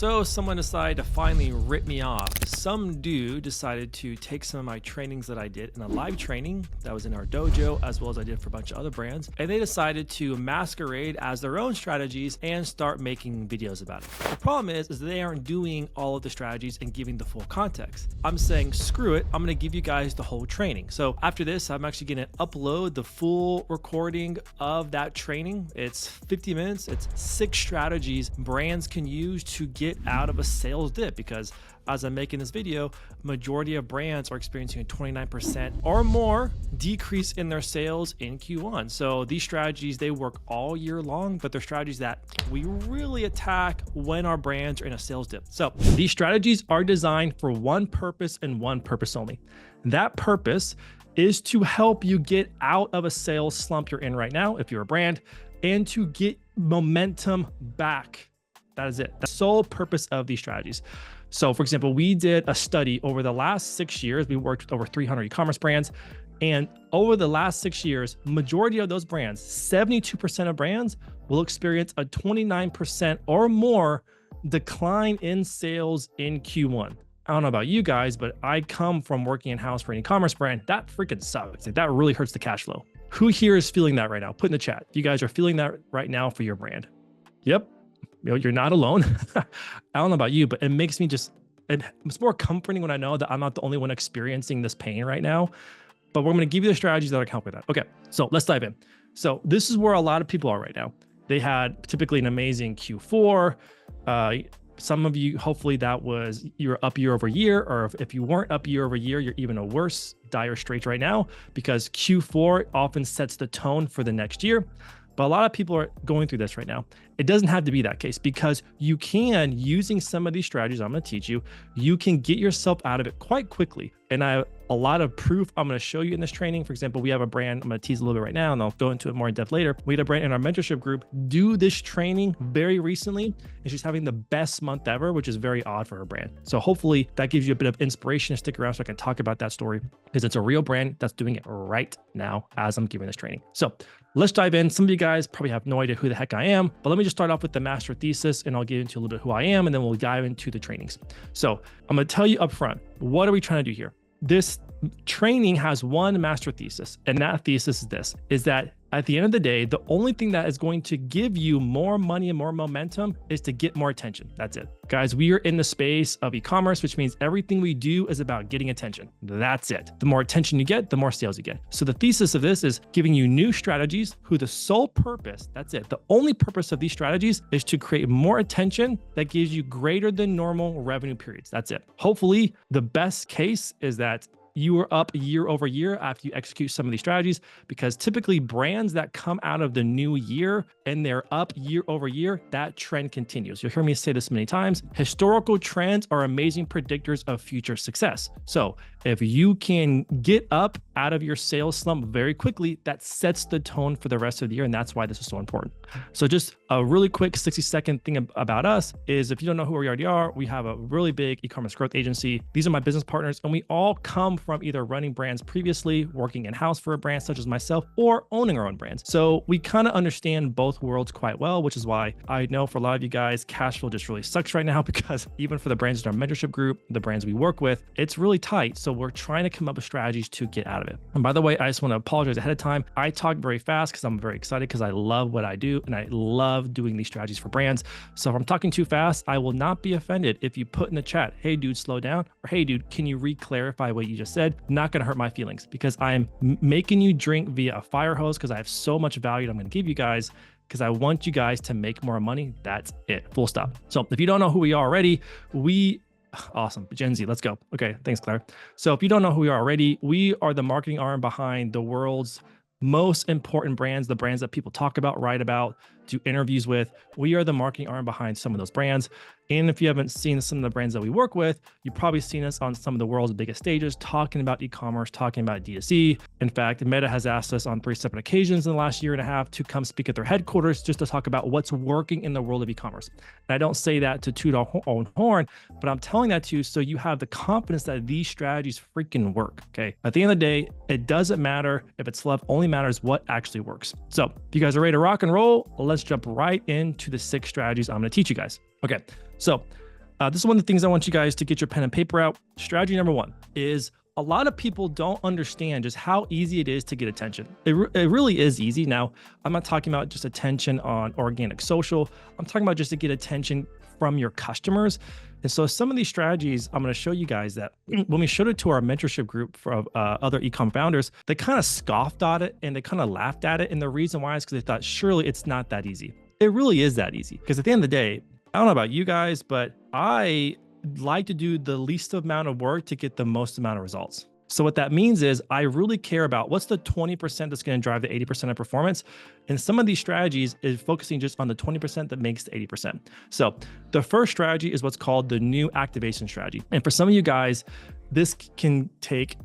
So someone decided to finally rip me off. Some dude decided to take some of my trainings that I did in a live training that was in our dojo, as well as I did for a bunch of other brands. And they decided to masquerade as their own strategies and start making videos about it. The problem is they aren't doing all of the strategies and giving the full context. I'm saying, screw it. I'm going to give you guys the whole training. So after this, I'm actually going to upload the full recording of that training. It's 50 minutes. It's 6 strategies brands can use to get out of a sales dip, because as I'm making this video, majority of brands are experiencing a 29% or more decrease in their sales in Q1. So these strategies, they work all year long, but they're strategies that we really attack when our brands are in a sales dip. So these strategies are designed for one purpose and one purpose only. That purpose is to help you get out of a sales slump you're in right now, if you're a brand, and to get momentum back. That is it. The sole purpose of these strategies. So for example, we did a study over the last 6 years. We worked with over 300 e-commerce brands. And over the last 6 years, majority of those brands, 72% of brands will experience a 29% or more decline in sales in Q1. I don't know about you guys, but I come from working in-house for an e-commerce brand. That freaking sucks. That really hurts the cash flow. Who here is feeling that right now? Put in the chat. You guys are feeling that right now for your brand. Yep. You're not alone. I don't know about you, but it makes me it's more comforting when I know that I'm not the only one experiencing this pain right now. But we're going to give you the strategies that can help with that. Okay, so let's dive in. So this is where a lot of people are right now. They had typically an amazing Q4. Some of you, hopefully you're up year over year, or if you weren't up year over year, you're even a worse dire straits right now, because Q4 often sets the tone for the next year. But a lot of people are going through this right now. It doesn't have to be that case, because you can, using some of these strategies I'm going to teach you, you can get yourself out of it quite quickly. And I have a lot of proof I'm going to show you in this training. For example, we have a brand, I'm going to tease a little bit right now, and I'll go into it more in depth later. We had a brand in our mentorship group do this training very recently, and she's having the best month ever, which is very odd for her brand. So hopefully that gives you a bit of inspiration to stick around so I can talk about that story, because it's a real brand that's doing it right now as I'm giving this training. So let's dive in. Some of you guys probably have no idea who the heck I am, but let me just start off with the master thesis, and I'll get into a little bit who I am, and then we'll dive into the trainings. So I'm going to tell you up front, what are we trying to do here? This training has one master thesis, and that thesis is this, is that at the end of the day, the only thing that is going to give you more money and more momentum is to get more attention. That's it. Guys, we are in the space of e-commerce, which means everything we do is about getting attention. That's it. The more attention you get, the more sales you get. So the thesis of this is giving you new strategies who the sole purpose, that's it. The only purpose of these strategies is to create more attention that gives you greater than normal revenue periods. That's it. Hopefully, the best case is that you are up year over year after you execute some of these strategies, because typically brands that come out of the new year and they're up year over year, that trend continues. You'll hear me say this many times. Historical trends are amazing predictors of future success. So if you can get up out of your sales slump very quickly, that sets the tone for the rest of the year. And that's why this is so important. So just a really quick 60-second thing about us is, if you don't know who we already are, we have a really big e-commerce growth agency. These are my business partners, and we all come from either running brands previously, working in-house for a brand such as myself, or owning our own brands. So we kind of understand both worlds quite well, which is why I know for a lot of you guys, cash flow just really sucks right now, because even for the brands in our mentorship group, the brands we work with, it's really tight. So we're trying to come up with strategies to get out of it. And by the way, I just want to apologize ahead of time. I talk very fast because I'm very excited, because I love what I do and I love doing these strategies for brands. So if I'm talking too fast, I will not be offended if you put in the chat, hey dude, slow down, or hey dude, can you re-clarify what you just said? Not going to hurt my feelings, because I'm making you drink via a fire hose, because I have so much value that I'm going to give you guys, because I want you guys to make more money. That's it. Full stop. So if you don't know who we are already, awesome. Gen Z, let's go. Okay. Thanks, Claire. So if you don't know who we are already, we are the marketing arm behind the world's most important brands, the brands that people talk about, write about, do interviews with. We are the marketing arm behind some of those brands. And if you haven't seen some of the brands that we work with, you've probably seen us on some of the world's biggest stages, talking about e-commerce, talking about D2C. In fact, Meta has asked us on 3 separate occasions in the last year and a half to come speak at their headquarters, just to talk about what's working in the world of e-commerce. And I don't say that to toot our own horn, but I'm telling that to you so you have the confidence that these strategies freaking work. Okay. At the end of the day, it doesn't matter if it's love, only matters what actually works. So if you guys are ready to rock and roll, let's jump right into the 6 strategies I'm going to teach you guys. Okay. So This is one of the things I want you guys to get your pen and paper out. Strategy number one is a lot of people don't understand just how easy it is to get attention. It really is easy. Now, I'm not talking about just attention on organic social. I'm talking about just to get attention from your customers. And so some of these strategies, I'm going to show you guys that when we showed it to our mentorship group for other e-com founders, they kind of scoffed at it and they kind of laughed at it. And the reason why is because they thought, surely it's not that easy. It really is that easy. Because at the end of the day, I don't know about you guys, but I like to do the least amount of work to get the most amount of results. So what that means is I really care about what's the 20% that's going to drive the 80% of performance. And some of these strategies is focusing just on the 20% that makes the 80%. So the first strategy is what's called the new activation strategy. And for some of you guys, this can take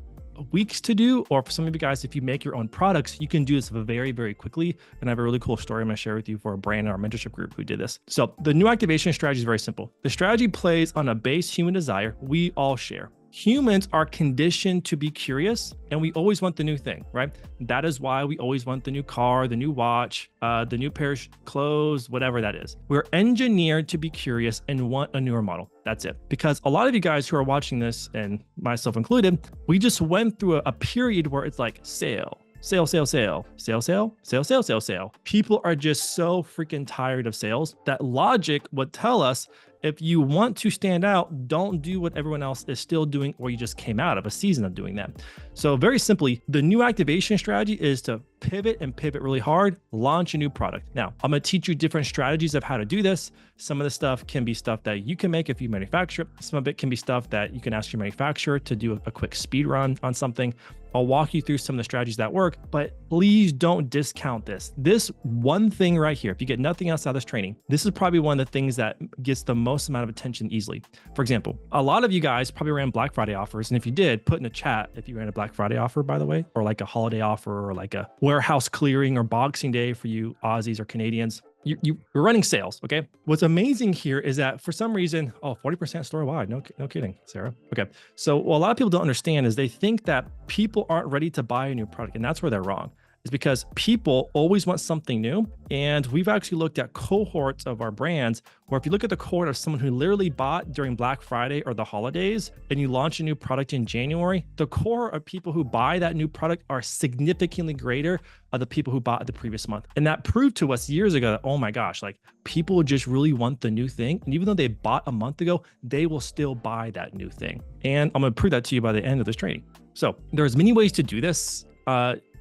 weeks to do, or for some of you guys, if you make your own products, you can do this very, very quickly. And I have a really cool story I'm going to share with you for a brand in our mentorship group who did this. So the new activation strategy is very simple. The strategy plays on a base human desire we all share. Humans are conditioned to be curious, and we always want the new thing, right? That is why we always want the new car, the new watch, the new pair of clothes, whatever that is. We're engineered to be curious and want a newer model. That's it. Because a lot of you guys who are watching this, and myself included, we just went through a period where it's like sale. Sale, sale, sale, sale, sale, sale, sale, sale, sale. People are just so freaking tired of sales that logic would tell us, if you want to stand out, don't do what everyone else is still doing, or you just came out of a season of doing that. So very simply, the new activation strategy is to pivot and pivot really hard, launch a new product. Now, I'm going to teach you different strategies of how to do this. Some of the stuff can be stuff that you can make if you manufacture it. Some of it can be stuff that you can ask your manufacturer to do a quick speed run on something. I'll walk you through some of the strategies that work, but please don't discount this. This one thing right here, if you get nothing else out of this training, this is probably one of the things that gets the most amount of attention easily. For example, a lot of you guys probably ran Black Friday offers. And if you did, put in the chat if you ran a Black Friday offer, by the way, or like a holiday offer, or like a warehouse clearing or Boxing Day for you Aussies or Canadians. You're running sales, okay? What's amazing here is that for some reason, 40% store-wide, no kidding, Sarah. Okay, so what a lot of people don't understand is they think that people aren't ready to buy a new product, and that's where they're wrong. Is because people always want something new. And we've actually looked at cohorts of our brands where if you look at the cohort of someone who literally bought during Black Friday or the holidays, and you launch a new product in January, the cohort of people who buy that new product are significantly greater of the people who bought the previous month. And that proved to us years ago that, oh my gosh, like people just really want the new thing. And even though they bought a month ago, they will still buy that new thing. And I'm going to prove that to you by the end of this training. So there's many ways to do this.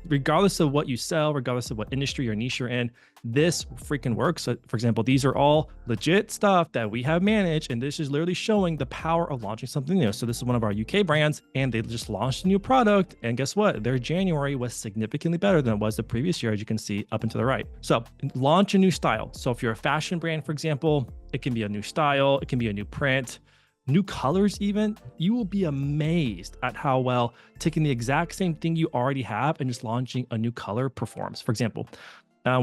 Regardless of what you sell, regardless of what industry or niche you're in, this freaking works. So for example, these are all legit stuff that we have managed, and this is literally showing the power of launching something new. So this is one of our UK brands, and they just launched a new product, and guess what? Their January was significantly better than it was the previous year, as you can see up and to the right. So launch a new style. So if you're a fashion brand, for example, it can be a new style, it can be a new print, new colors even. You will be amazed at how well taking the exact same thing you already have and just launching a new color performs. For example,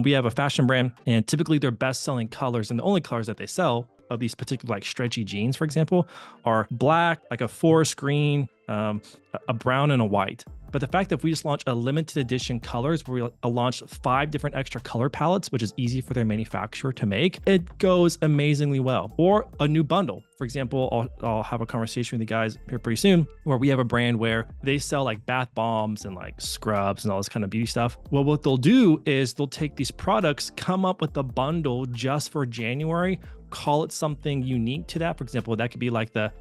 we have a fashion brand, and typically their best-selling colors and the only colors that they sell of these particular like stretchy jeans, for example, are black, like a forest green, a brown, and a white. But the fact that if we just launch a limited edition colors, where we launch 5 different extra color palettes, which is easy for their manufacturer to make, it goes amazingly well. Or a new bundle. For example, I'll have a conversation with you guys here pretty soon, where we have a brand where they sell like bath bombs and like scrubs and all this kind of beauty stuff. Well, what they'll do is they'll take these products, come up with a bundle just for January, call it something unique to that. For example, that could be like the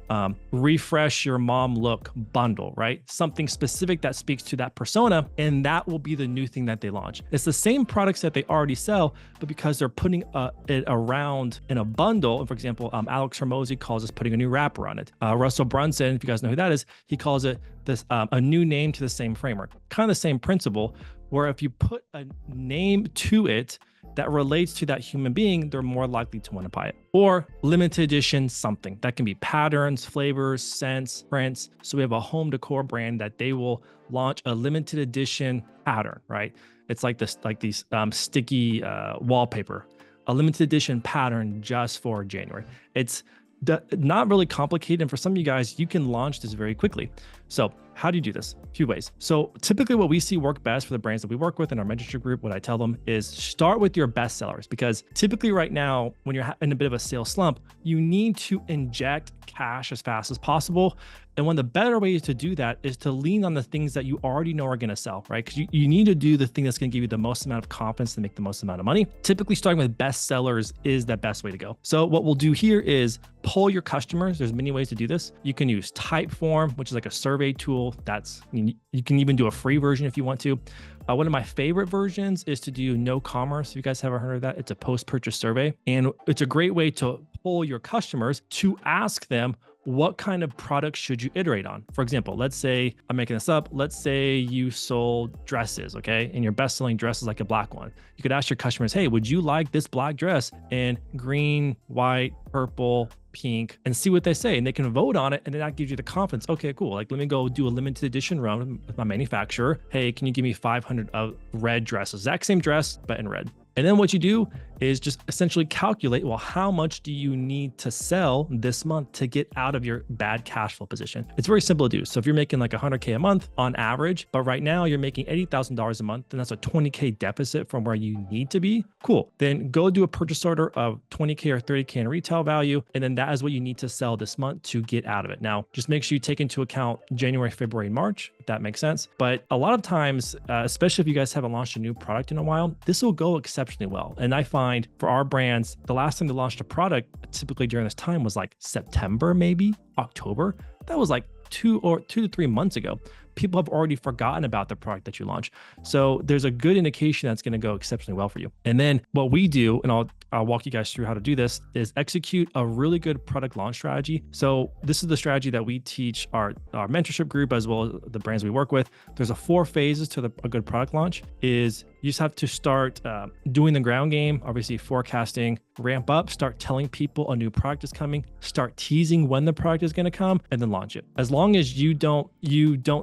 refresh your mom look bundle, right? Something specific that speaks to that persona, and that will be the new thing that they launch. It's the same products that they already sell, but because they're putting it around in a bundle, and for example, Alex Hormozy calls us putting a new wrapper on it. Russell Brunson, if you guys know who that is, he calls it this a new name to the same framework. Kind of the same principle, where if you put a name to it that relates to that human being, they're more likely to want to buy it. Or limited edition something. That can be patterns, flavors, scents, prints. So we have a home decor brand that they will launch a limited edition pattern, right? It's like this, like these sticky wallpaper, a limited edition pattern just for January. It's not really complicated. And for some of you guys, you can launch this very quickly. So How do you do this? A few ways. So typically what we see work best for the brands that we work with in our mentorship group, what I tell them is start with your best sellers, because typically right now, when you're in a bit of a sales slump, you need to inject cash as fast as possible. And one of the better ways to do that is to lean on the things that you already know are going to sell, right? Because you need to do the thing that's going to give you the most amount of confidence to make the most amount of money. Typically starting with best sellers is the best way to go. So what we'll do here is poll your customers. There's many ways to do this. You can use Typeform, which is like a survey tool. You can even do a free version if you want to. One of my favorite versions is to do ecommerce. If you guys haven't heard of that, it's a post-purchase survey. And it's a great way to poll your customers to ask them, what kind of products should you iterate on? For example, let's say, I'm making this up, let's say you sold dresses, okay? And your best-selling dress is like a black one. You could ask your customers, hey, would you like this black dress in green, white, purple, pink, and see what they say. And they can vote on it, and then that gives you the confidence. Okay, cool. Like, let me go do a limited edition run with my manufacturer. Hey, can you give me 500 of red dresses? Exact same dress, but in red. And then what you do is just essentially calculate, well, how much do you need to sell this month to get out of your bad cash flow position? It's very simple to do. So if you're making like 100K a month on average, but right now you're making $80,000 a month, then that's a 20K deficit from where you need to be. Cool. Then go do a purchase order of 20K or 30K in retail value. And then that is what you need to sell this month to get out of it. Now, just make sure you take into account January, February, March, if that makes sense. But a lot of times, especially if you guys haven't launched a new product in a while, this will go exceptionally well. And I find for our brands, the last time they launched a product typically during this time was like September, maybe October. That was like 2 to 3 months ago. People have already forgotten about the product that you launched. So there's a good indication that's going to go exceptionally well for you. And then what we do, and I'll walk you guys through how to do this, is execute a really good product launch strategy. So this is the strategy that we teach our mentorship group as well as the brands we work with. There's 4 phases to a good product launch. Is you just have to start doing the ground game, obviously forecasting, ramp up, start telling people a new product is coming, start teasing when the product is going to come, and then launch it. As long as you don't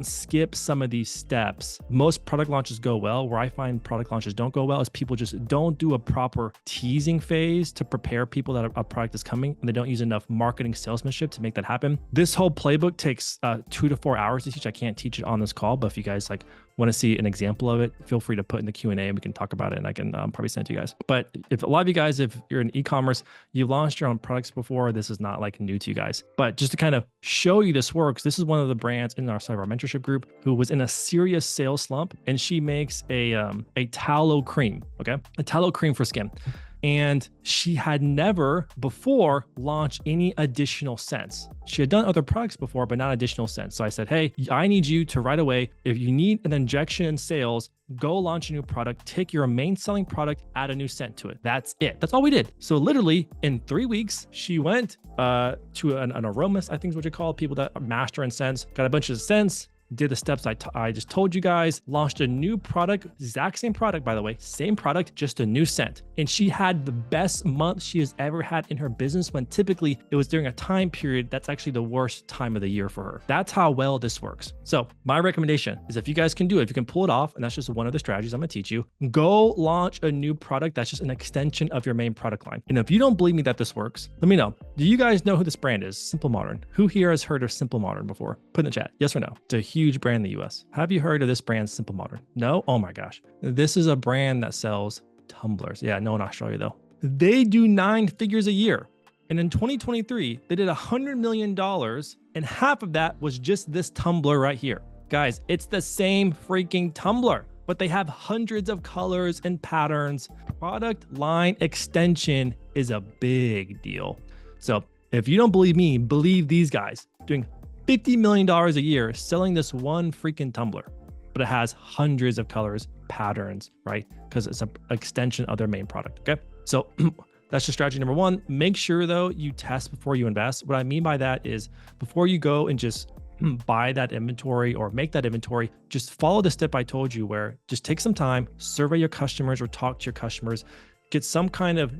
skip some of these steps, most product launches go well. Where I find product launches don't go well is people just don't do a proper teasing phase to prepare people that a product is coming, and they don't use enough marketing salesmanship to make that happen. This whole playbook takes 2 to 4 hours to teach. I can't teach it on this call, but if you guys want to see an example of it, feel free to put in the Q&A and we can talk about it, and I can probably send it to you guys. But if a lot of you guys, if you're in e-commerce, you've launched your own products before, this is not like new to you guys. But just to kind of show you this works, this is one of the brands in our mentorship group who was in a serious sales slump, and she makes a tallow cream, okay? A tallow cream for skin. And she had never before launched any additional scents. She had done other products before, but not additional scents. So I said, hey, I need you to right away, if you need an injection in sales, go launch a new product, take your main selling product, add a new scent to it. That's it. That's all we did. So literally in 3 weeks, she went to an aromist, I think is what you call people that master in scents, got a bunch of scents, did the steps I just told you guys, launched a new product, exact same product, by the way, same product, just a new scent. And she had the best month she has ever had in her business, when typically it was during a time period that's actually the worst time of the year for her. That's how well this works. So my recommendation is, if you guys can do it, if you can pull it off, and that's just one of the strategies I'm gonna teach you, go launch a new product that's just an extension of your main product line. And if you don't believe me that this works, let me know. Do you guys know who this brand is? Simple Modern. Who here has heard of Simple Modern before? Put in the chat, yes or no. It's a huge brand in the US. Have you heard of this brand, Simple Modern? No? Oh my gosh. This is a brand that sells tumblers. Yeah, no in Australia though. They do 9 figures a year. And in 2023, they did $100 million, and half of that was just this tumbler right here. Guys, it's the same freaking tumbler, but they have hundreds of colors and patterns. Product line extension is a big deal. So if you don't believe me, believe these guys doing $50 million a year selling this one freaking tumbler, but it has hundreds of colors, patterns, right? Because it's an extension of their main product, okay? So that's just strategy number 1. Make sure though, you test before you invest. What I mean by that is, before you go and just buy that inventory or make that inventory, just follow the step I told you, where just take some time, survey your customers or talk to your customers, get some kind of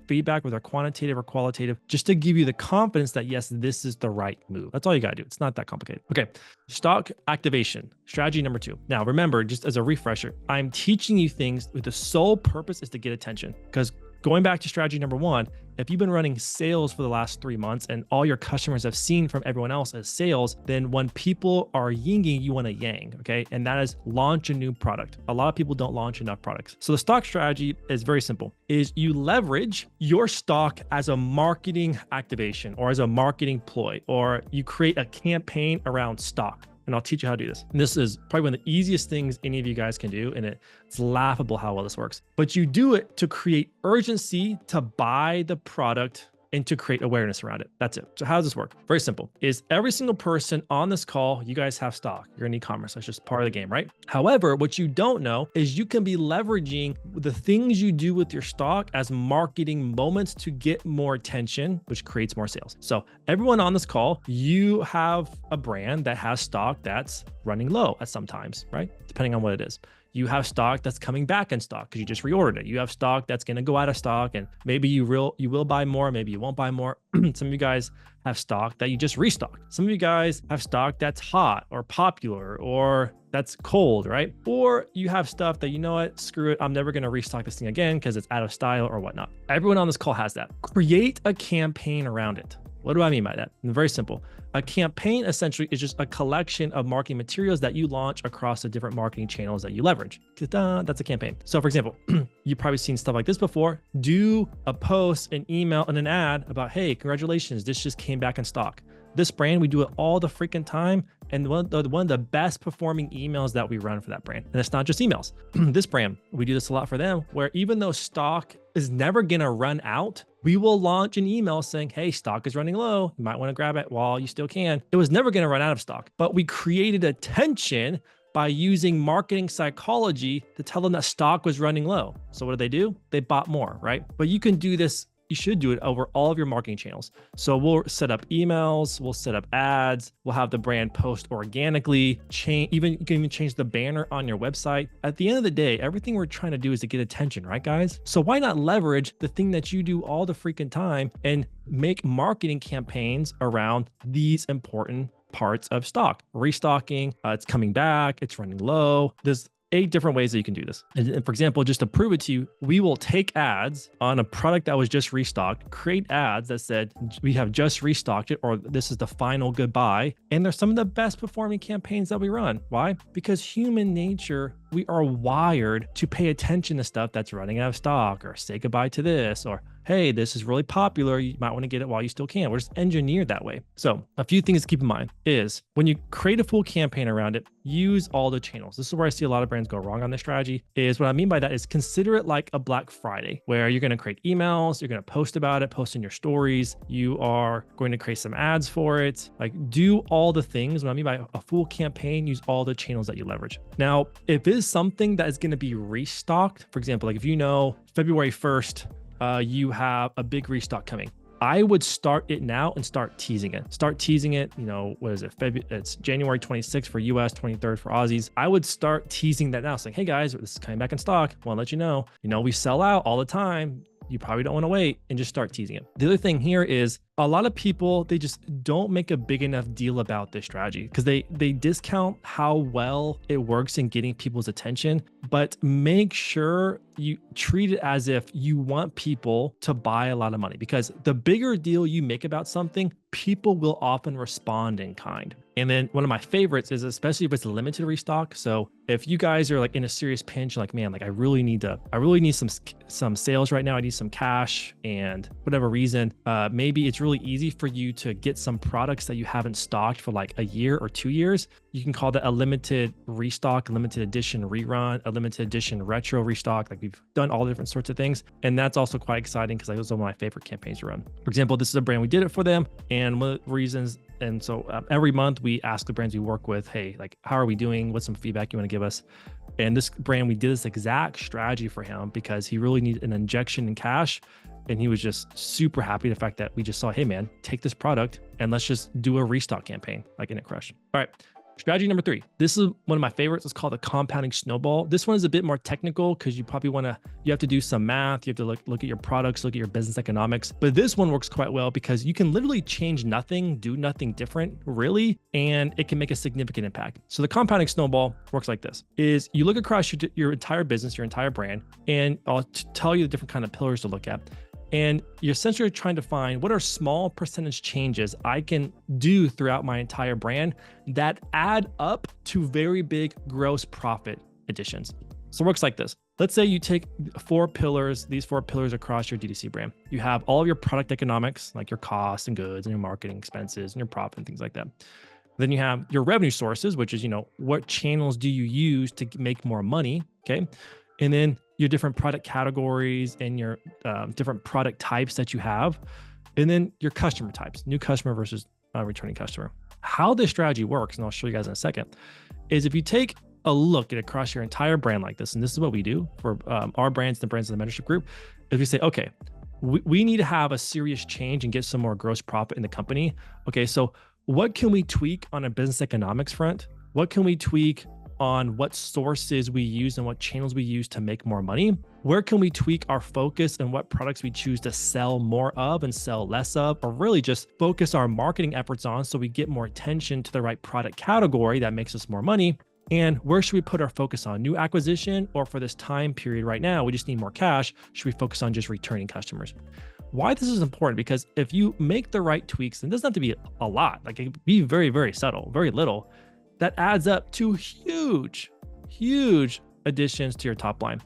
feedback, whether quantitative or qualitative, just to give you the confidence that yes, this is the right move. That's all you gotta do. It's not that complicated. Okay, stock activation, strategy number 2. Now remember, just as a refresher, I'm teaching you things with the sole purpose is to get attention, because going back to strategy number 1, if you've been running sales for the last 3 months and all your customers have seen from everyone else as sales, then when people are yinging, you want to yang, okay? And that is launch a new product. A lot of people don't launch enough products. So the stock strategy is very simple, is you leverage your stock as a marketing activation or as a marketing ploy, or you create a campaign around stock. And I'll teach you how to do this. And this is probably one of the easiest things any of you guys can do. And it's laughable how well this works. But you do it to create urgency to buy the product and to create awareness around it. That's it. So how does this work? Very simple. Is every single person on this call, you guys have stock. You're in e-commerce. That's just part of the game, right? However, what you don't know is you can be leveraging the things you do with your stock as marketing moments to get more attention, which creates more sales. So everyone on this call, you have a brand that has stock that's running low at sometimes, right? Depending on what it is. You have stock that's coming back in stock because you just reordered it. You have stock that's going to go out of stock, and maybe you will buy more, maybe you won't buy more. Some of you guys have stock that you just restocked. Some of you guys have stock that's hot or popular or that's cold, right? Or you have stuff that, you know what, screw it, I'm never going to restock this thing again because it's out of style or whatnot. Everyone on this call has that. Create a campaign around it. What do I mean by that? Very simple. A campaign essentially is just a collection of marketing materials that you launch across the different marketing channels that you leverage. That's a campaign. So for example, you've probably seen stuff like this before. Do a post, an email, and an ad about, hey, congratulations, this just came back in stock. This brand, we do it all the freaking time. And one of the best performing emails that we run for that brand. And it's not just emails. This brand, we do this a lot for them, where even though stock is never going to run out, we will launch an email saying, hey, stock is running low. You might want to grab it while you still can. It was never going to run out of stock, but we created attention by using marketing psychology to tell them that stock was running low. So what do? They bought more, right? But you can do this. You should do it over all of your marketing channels. So we'll set up emails, we'll set up ads, we'll have the brand post organically, you can even change the banner on your website. At the end of the day, everything we're trying to do is to get attention, right, guys? So why not leverage the thing that you do all the freaking time and make marketing campaigns around these important parts of stock? Restocking, it's coming back, it's running low. There's 8 different ways that you can do this. And for example, just to prove it to you, we will take ads on a product that was just restocked, create ads that said, we have just restocked it, or this is the final goodbye. And they're some of the best performing campaigns that we run. Why? Because human nature, we are wired to pay attention to stuff that's running out of stock, or say goodbye to this, or hey, this is really popular, you might want to get it while you still can. We're just engineered that way. So a few things to keep in mind is when you create a full campaign around it, use all the channels. This is where I see a lot of brands go wrong on this strategy. Is what I mean by that is consider it like a Black Friday, where you're going to create emails, you're going to post about it, post in your stories, you are going to create some ads for it. Like, do all the things. What I mean by a full campaign, use all the channels that you leverage. Now, if it is something that is going to be restocked, for example, like if you know February 1st, you have a big restock coming, I would start it now and start teasing it. Start teasing it, what is it? It's January 26th for US, 23rd for Aussies. I would start teasing that now, saying, hey guys, this is coming back in stock. I want to let you know, we sell out all the time. You probably don't want to wait, and just start teasing it. The other thing here is a lot of people, they just don't make a big enough deal about this strategy because they discount how well it works in getting people's attention. But make sure you treat it as if you want people to buy a lot of money, because the bigger deal you make about something, people will often respond in kind. And then one of my favorites is, especially if it's a limited restock. So if you guys are like in a serious pinch, like, man, like I really need some sales right now. I need some cash, and whatever reason, maybe it's really easy for you to get some products that you haven't stocked for like a year or 2 years. You can call that a limited restock, a limited edition rerun, a limited edition retro restock. Like, we've done all different sorts of things. And that's also quite exciting because those are one of my favorite campaigns to run. For example, this is a brand, we did it for them. And one of the reasons, and so every month we ask the brands we work with, hey, like, how are we doing? What's some feedback you want to give us? And this brand, we did this exact strategy for him because he really needed an injection in cash. And he was just super happy the fact that we just saw, hey man, take this product and let's just do a restock campaign, like, in it crush. All right. Strategy number 3. This is one of my favorites. It's called the compounding snowball. This one is a bit more technical because you probably you have to do some math. You have to look at your products, look at your business economics. But this one works quite well because you can literally change nothing, do nothing different, really, and it can make a significant impact. So the compounding snowball works like this: is you look across your entire business, your entire brand, and I'll tell you the different kind of pillars to look at. And you're essentially trying to find what are small percentage changes I can do throughout my entire brand that add up to very big gross profit additions. So it works like this. Let's say you take these 4 pillars across your DTC brand. You have all of your product economics, like your costs and goods and your marketing expenses and your profit and things like that. Then you have your revenue sources, which is, what channels do you use to make more money? Okay. And then your different product categories and your different product types that you have. And then your customer types, new customer versus returning customer. How this strategy works, and I'll show you guys in a second, is if you take a look at across your entire brand like this, and this is what we do for our brands, the brands of the mentorship group, is we say, okay, we need to have a serious change and get some more gross profit in the company. Okay, so what can we tweak on a business economics front? What can we tweak on what sources we use and what channels we use to make more money? Where can we tweak our focus and what products we choose to sell more of and sell less of, or really just focus our marketing efforts on so we get more attention to the right product category that makes us more money? And where should we put our focus on? New acquisition, or for this time period right now, we just need more cash, should we focus on just returning customers? Why this is important, because if you make the right tweaks, and it doesn't have to be a lot, like it can be very, very subtle, very little, that adds up to huge additions to your top line.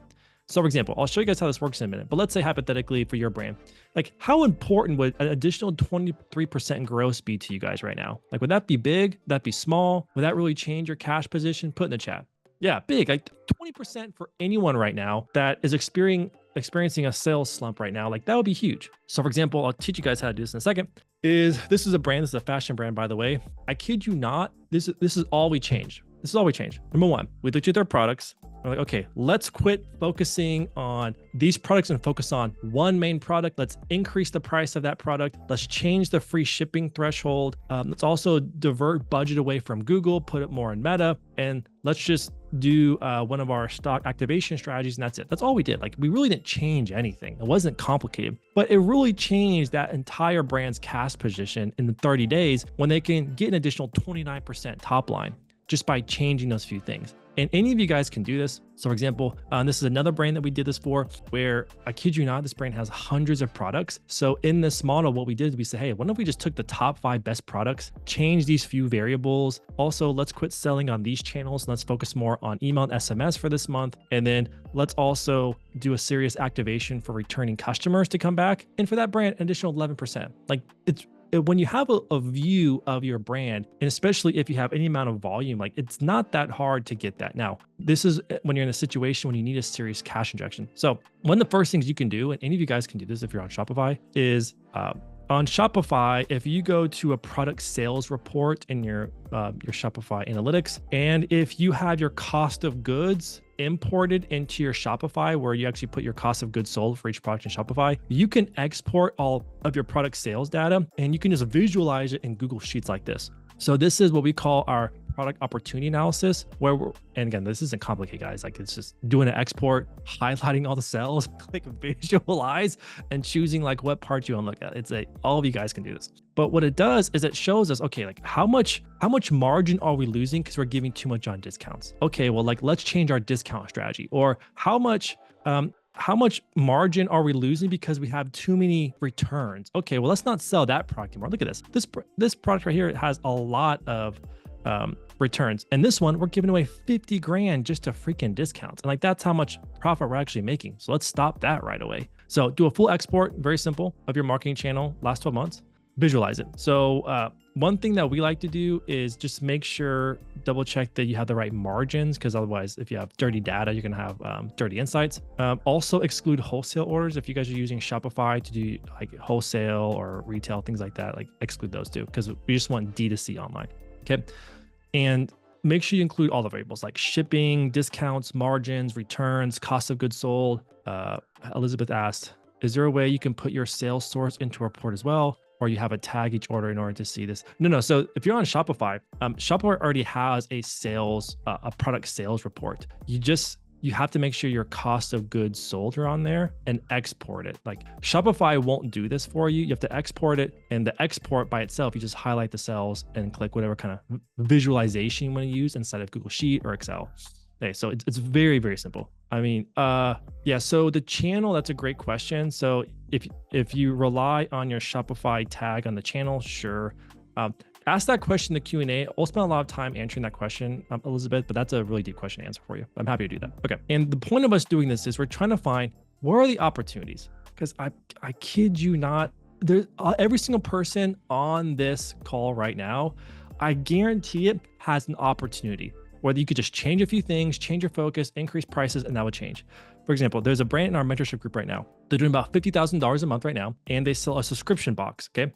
So for example, I'll show you guys how this works in a minute, but let's say hypothetically for your brand, like how important would an additional 23% gross be to you guys right now? Like, would that be big? Would that be small? Would that really change your cash position? Put in the chat. Yeah, big, like 20% for anyone right now that is experiencing a sales slump right now, like that would be huge. So for example, I'll teach you guys how to do this in a second. This is a brand, this is a fashion brand, by the way. I kid you not, this is all we changed. This is all we changed. Number one, we looked at their products. We're like, okay, let's quit focusing on these products and focus on one main product. Let's increase the price of that product. Let's change the free shipping threshold. Let's also divert budget away from Google, put it more in Meta, and let's just do one of our stock activation strategies, and that's it. That's all we did. Like, we really didn't change anything. It wasn't complicated, but it really changed that entire brand's cash position in the 30 days when they can get an additional 29% top line just by changing those few things. And any of you guys can do this. So for example, this is another brand that we did this for, where I kid you not, this brand has hundreds of products. So in this model, what we did is we said, hey, what if we just took the top 5 best products, change these few variables. Also, let's quit selling on these channels. Let's focus more on email and SMS for this month. And then let's also do a serious activation for returning customers to come back. And for that brand, an additional 11%. Like, when you have a view of your brand, and especially if you have any amount of volume, like it's not that hard to get that. Now, this is when you're in a situation when you need a serious cash injection. So one of the first things you can do, and any of you guys can do this if you're on Shopify, is on Shopify, if you go to a product sales report in your Shopify analytics, and if you have your cost of goods imported into your Shopify, where you actually put your cost of goods sold for each product in Shopify, you can export all of your product sales data, and you can just visualize it in Google Sheets like this. So this is what we call our product opportunity analysis, and again, this isn't complicated, guys. Like, it's just doing an export, highlighting all the cells, click visualize, and choosing like what part you want to look at. All of you guys can do this. But what it does is it shows us, okay, like how much margin are we losing because we're giving too much on discounts? Okay, well, like let's change our discount strategy. Or how much margin are we losing because we have too many returns? Okay, well, let's not sell that product anymore. Look at this. This product right here, it has a lot of returns. And this one, we're giving away 50 grand just to freaking discounts. And like, that's how much profit we're actually making. So let's stop that right away. So do a full export, very simple, of your marketing channel, last 12 months, visualize it. So one thing that we like to do is just make sure, double check that you have the right margins, because otherwise, if you have dirty data, you're going to have dirty insights. Also exclude wholesale orders. If you guys are using Shopify to do like wholesale or retail, things like that, like exclude those too, because we just want D2C online. Okay. And make sure you include all the variables like shipping, discounts, margins, returns, cost of goods sold. Elizabeth asked, is there a way you can put your sales source into a report as well? Or you have a tag each order in order to see this? No. So if you're on Shopify, Shopify already has a product sales report. You have to make sure your cost of goods sold are on there and export it. Like, Shopify won't do this for you. You have to export it, and the export by itself, you just highlight the cells and click whatever kind of visualization you want to use inside of Google Sheet or Excel. Okay, so it's very, very simple. I mean, yeah. So the channel, that's a great question. So if you rely on your Shopify tag on the channel, sure. Um, Ask that question in the Q&A. I'll spend a lot of time answering that question, Elizabeth, but that's a really deep question to answer for you. I'm happy to do that. Okay. And the point of us doing this is we're trying to find where are the opportunities? Because I kid you not, there's every single person on this call right now, I guarantee it has an opportunity. Whether you could just change a few things, change your focus, increase prices, and that would change. For example, there's a brand in our mentorship group right now. They're doing about $50,000 a month right now, and they sell a subscription box. Okay.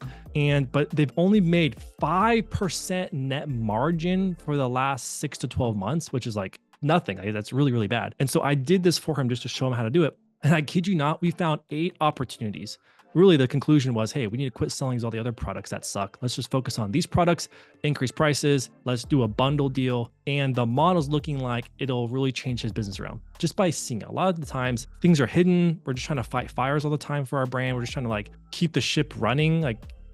But they've only made 5% net margin for the last 6 to 12 months, which is like nothing. That's really, really bad. And so I did this for him just to show him how to do it. And I kid you not, we found 8 opportunities. Really, the conclusion was, hey, we need to quit selling all the other products that suck. Let's just focus on these products, increase prices. Let's do a bundle deal. And the model's looking like it'll really change his business around just by seeing it. A lot of the times things are hidden. We're just trying to fight fires all the time for our brand. We're just trying to like keep the ship running,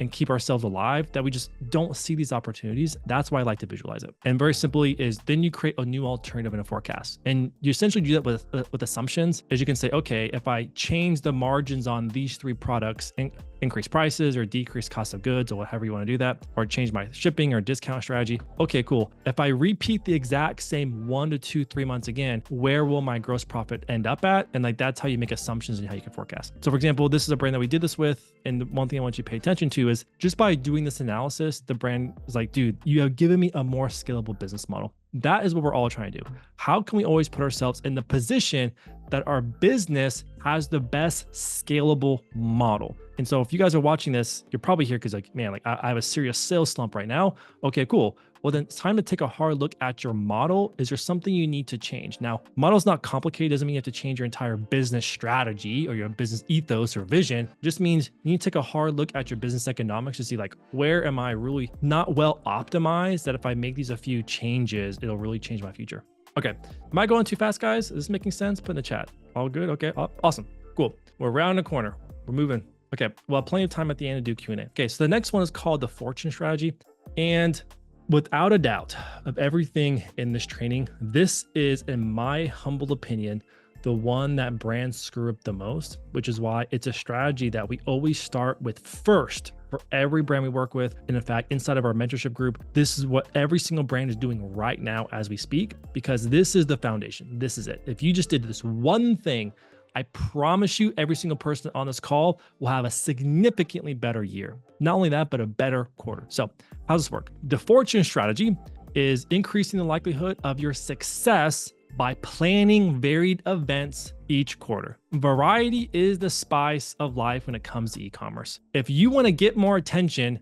and keep ourselves alive, that we just don't see these opportunities. That's why I like to visualize it. And very simply is then you create a new alternative in a forecast. And you essentially do that with assumptions, as you can say, okay, if I change the margins on these 3 products, increase prices or decrease cost of goods or whatever you want to do that, or change my shipping or discount strategy. Okay, cool. If I repeat the exact same 1 to 2, 3 months again, where will my gross profit end up at? And like, that's how you make assumptions and how you can forecast. So for example, this is a brand that we did this with. And the one thing I want you to pay attention to is just by doing this analysis, the brand is like, dude, you have given me a more scalable business model. That is what we're all trying to do. How can we always put ourselves in the position that our business has the best scalable model? And so if you guys are watching this, you're probably here because like, man, like I have a serious sales slump right now. Okay, cool. Well, then it's time to take a hard look at your model. Is there something you need to change? Now, model's not complicated. Doesn't mean you have to change your entire business strategy or your business ethos or vision. It just means you need to take a hard look at your business economics to see like, where am I really not well optimized that if I make these a few changes, it'll really change my future. Okay. Am I going too fast, guys? Is this making sense? Put in the chat. All good? Okay. Awesome. Cool. We're around the corner. We're moving. Okay. Well, plenty of time at the end to do Q&A. Okay. So the next one is called the fortune strategy. And without a doubt of everything in this training, this is, in my humble opinion, the one that brands screw up the most, which is why it's a strategy that we always start with first for every brand we work with. And in fact, inside of our mentorship group, this is what every single brand is doing right now as we speak, because this is the foundation. This is it. If you just did this one thing, I promise you every single person on this call will have a significantly better year. Not only that, but a better quarter. So how does this work? The fortune strategy is increasing the likelihood of your success by planning varied events each quarter. Variety is the spice of life when it comes to e-commerce. If you want to get more attention,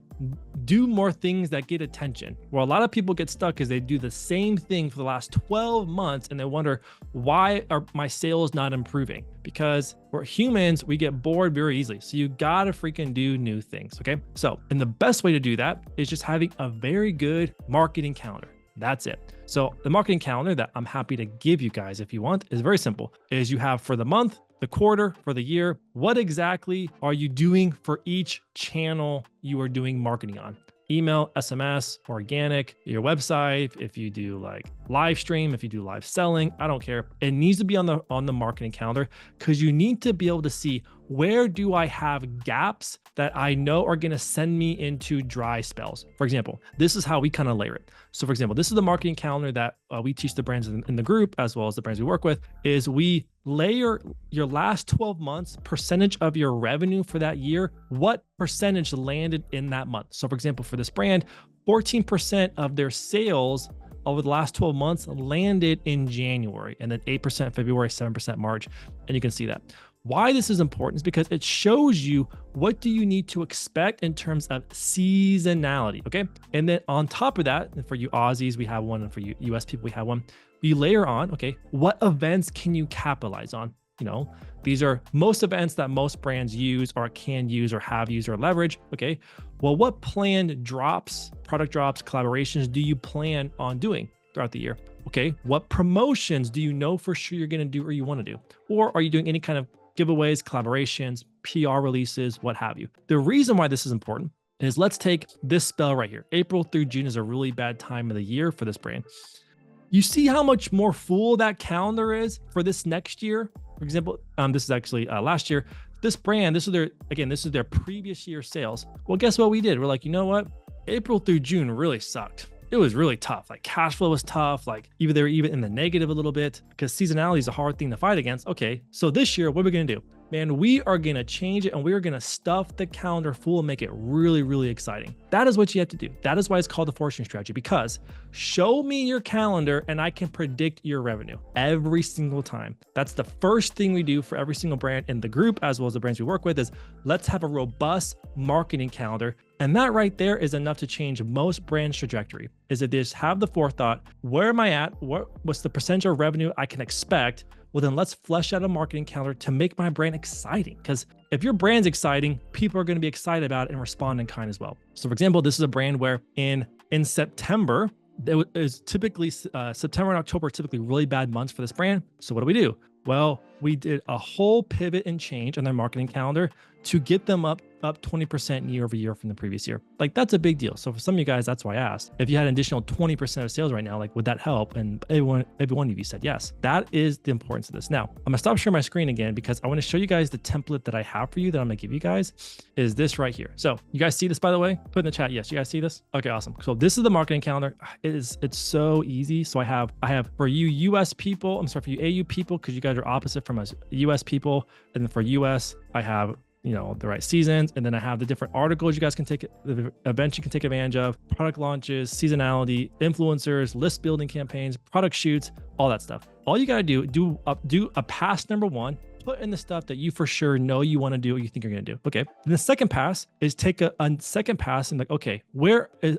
do more things that get attention. Where a lot of people get stuck is they do the same thing for the last 12 months and they wonder, why are my sales not improving? Because we're humans, we get bored very easily. So you gotta freaking do new things, okay? So, and the best way to do that is just having a very good marketing calendar. That's it. So the marketing calendar that I'm happy to give you guys if you want is very simple. Is you have for the month, the quarter, for the year, what exactly are you doing for each channel you are doing marketing on? Email, SMS, organic, your website, if you do like live stream, if you do live selling, I don't care. It needs to be on the marketing calendar because you need to be able to see, where do I have gaps that I know are going to send me into dry spells? For example, this is how we kind of layer it. So for example, this is the marketing calendar that we teach the brands in the group, as well as the brands we work with, is we layer your last 12 months percentage of your revenue for that year. What percentage landed in that month? So for example, for this brand, 14% of their sales over the last 12 months landed in January, and then 8% February, 7% March. And you can see that. Why this is important is because it shows you what do you need to expect in terms of seasonality, okay? And then on top of that, and for you Aussies, we have one, and for you US people, we have one. We layer on, okay, what events can you capitalize on? You know, these are most events that most brands use or can use or have used or leverage, okay? Well, what planned drops, product drops, collaborations do you plan on doing throughout the year? Okay, what promotions do you know for sure you're gonna do or you wanna do? Or are you doing any kind of giveaways, collaborations, PR releases, what have you? The reason why this is important is, let's take this spell right here. April through June is a really bad time of the year for this brand. You see how much more full that calendar is for this next year? For example, this is actually last year. This brand, this is their previous year sales. Well, guess what we did? We're like, you know what? April through June really sucked. It was really tough. Like cash flow was tough. Like they were even in the negative a little bit because seasonality is a hard thing to fight against. Okay, so this year, what are we gonna do? Man, we are gonna change it and we are gonna stuff the calendar full and make it really, really exciting. That is what you have to do. That is why it's called the fortune strategy, because show me your calendar and I can predict your revenue every single time. That's the first thing we do for every single brand in the group, as well as the brands we work with, is let's have a robust marketing calendar. And that right there is enough to change most brands' trajectory. Is that they just have the forethought, where am I at? What's the percentage of revenue I can expect? Well, then let's flesh out a marketing calendar to make my brand exciting. Because if your brand's exciting, people are going to be excited about it and respond in kind as well. So for example, this is a brand where in September, it is typically September and October are typically really bad months for this brand. So what do? Well, we did a whole pivot and change on their marketing calendar to get them up 20% year over year from the previous year. Like that's a big deal. So for some of you guys, that's why I asked. If you had an additional 20% of sales right now, like would that help? And every one of you said yes. That is the importance of this. Now, I'm gonna stop sharing my screen again because I wanna show you guys the template that I have for you that I'm gonna give you guys is this right here. So you guys see this, by the way? Put in the chat, yes, you guys see this? Okay, awesome. So this is the marketing calendar. It's so easy. So I have for you US people, for you AU people, because you guys are opposite from us US people. And then for US, I have the right seasons. And then I have the different articles you guys can take, the events you can take advantage of, product launches, seasonality, influencers, list building campaigns, product shoots, all that stuff. All you got to do a pass number one, put in the stuff that you for sure know you want to do or you think you're going to do. Okay. And the second pass is take a second pass and like, okay,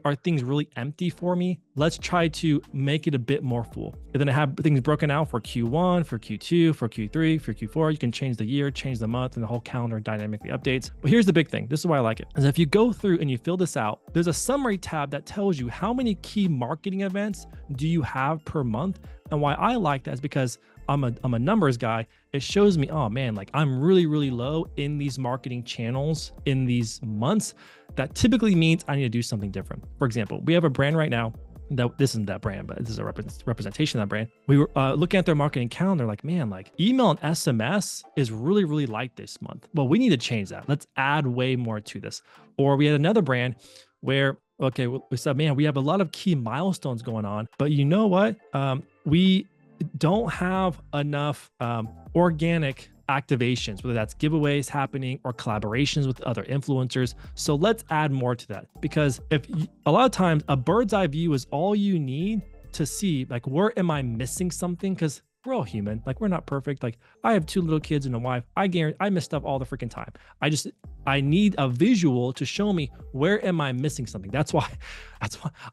are things really empty for me? Let's try to make it a bit more full. And then I have things broken out for Q1, for Q2, for Q3, for Q4. You can change the year, change the month, and the whole calendar dynamically updates. But here's the big thing. This is why I like it. Is if you go through and you fill this out, there's a summary tab that tells you how many key marketing events do you have per month. And why I like that is because I'm a numbers guy. It shows me, oh man, like I'm really, really low in these marketing channels in these months. That typically means I need to do something different. For example, we have a brand right now that this isn't that brand, but this is a representation of that brand. We were looking at their marketing calendar, like, man, like email and SMS is really, really light this month. Well, we need to change that. Let's add way more to this. Or we had another brand where, okay, we said, man, we have a lot of key milestones going on, but you know what? We don't have enough organic activations, whether that's giveaways happening or collaborations with other influencers. So let's add more to that, because a lot of times a bird's eye view is all you need to see, like, where am I missing something? Because we're all human. Like, we're not perfect. Like, I have 2 little kids and a wife. I guarantee I miss stuff all the freaking time. I need a visual to show me where am I missing something. That's why